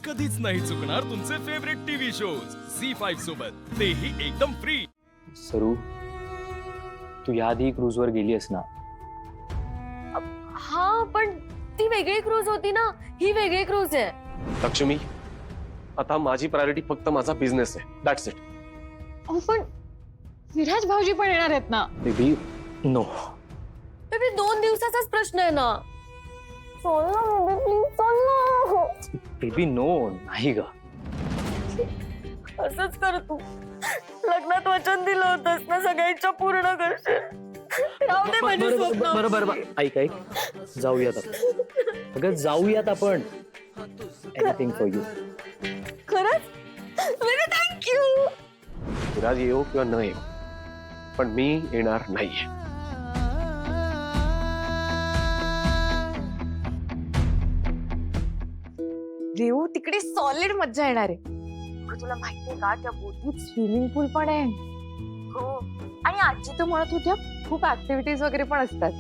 कधीच नाही चुकणार तुमचे फेवरेट टीव्ही शोज झी5 सोबत, तेही एकदम फ्री. सरू, तू याआधी क्रूजवर गेलीस ना? हा, पण ती वेगळी क्रूज होती ना, ही वेगळी क्रूज आहे. लक्ष्मी, आता माझी प्रायोरिटी फक्त माझा बिझनेस आहे. That's it. पण विराज भाऊजी पण येणार आहेत ना? Baby no. बेबी 2 दिवसाचाच प्रश्न आहे ना. चल ना बेबी, प्लीज चल ना. बेबी नो, नाही ग. असंच कर तू. लग्नात वचन दिलं होतंस ना, सगळ्यांच्या पूर्ण करशील. राहू दे माझी स्वप्न. बरोबर, ऐक जाऊयात आपण. अगं जाऊयात आपण. Anything for you. खरंच बेबी, थँक्यू. विराज येऊ किंवा न येऊ, पण मी येणार नाहीये. रेऊ, तिकडे सॉलिड मज्जा येणार आहे. तुला माहितीये का, त्या बोटीत स्विमिंग पूल पण आहे. हो, आणि आजी तर म्हणत होत्या खूप ऍक्टिव्हिटीज वगैरे पण असतात.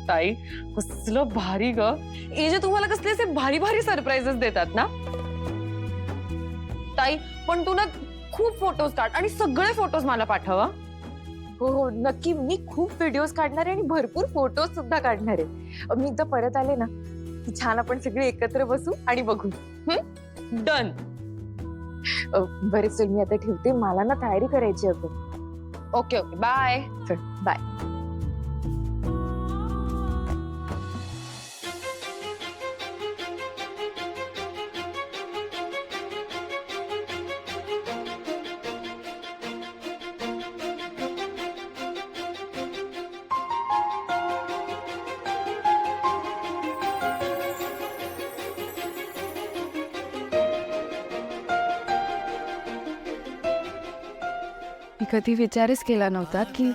ताई, कसलं भारी ग. जे तुम्हाला कसले असे भारी भारी सरप्राईजेस देतात ना. ताई, पण तू ना खूप फोटोज काढ आणि सगळे फोटोज मला पाठवा. हो हो, नक्की. मी खूप व्हिडिओज काढणार आहे आणि भरपूर फोटोज सुद्धा काढणार आहे. मी एकदा परत आले ना की छान आपण सगळे एकत्र बसू आणि बघू. डन. बरे, चल मी आता ठेवते, मला ना तयारी करायची आहे. Okay okay, bye. चल बाय. मी कधी विचारच केला नव्हता की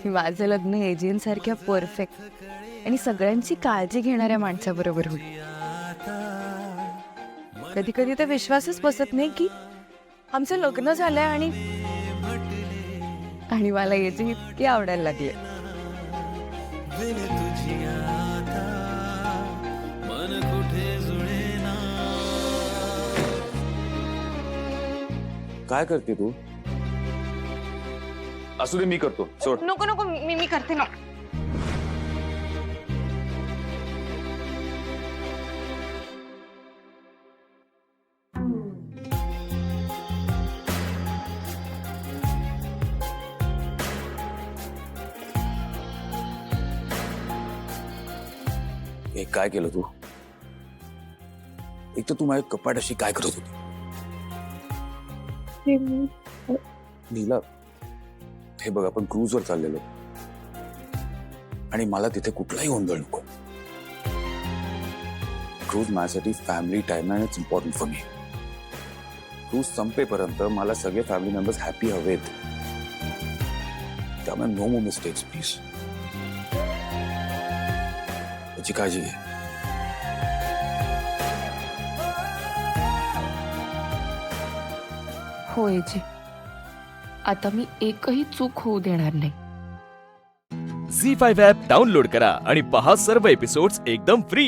माझं लग्न एजंट सारख्या परफेक्ट आणि सगळ्यांची काळजी घेणाऱ्या माणसाबरोबर होईल. कधी कधी तर विश्वासच बसत नाही की आमचं लग्न झालंय आणि मला एजंट इतकी आवडायला लागले. काय करते तू? असू दे, मी करतो. सोड. नको नको, मी करते ना. हे काय केलं तू? एक तर तू माझ्या कपाटाशी काय करत होती? नीला, हे बघ, आपण क्रूजवर चाललेलो आणि मला तिथे कुठलाही गोंधळ नको. क्रूज माझ्यासाठी फॅमिली टाइम आहे. It's important for me. Cruise संपेपर्यंत मला सगळे फॅमिली मेंबर्स हॅपी हवेत. त्यामुळे नो मोर मिस्टेक्स प्लीज. याची काळजी घे. हो एजी, आता मी एकही चूक होऊ देणार नाही. झी5 ॲप डाउनलोड करा आणि पहा सर्व एपिसोड्स एकदम फ्री.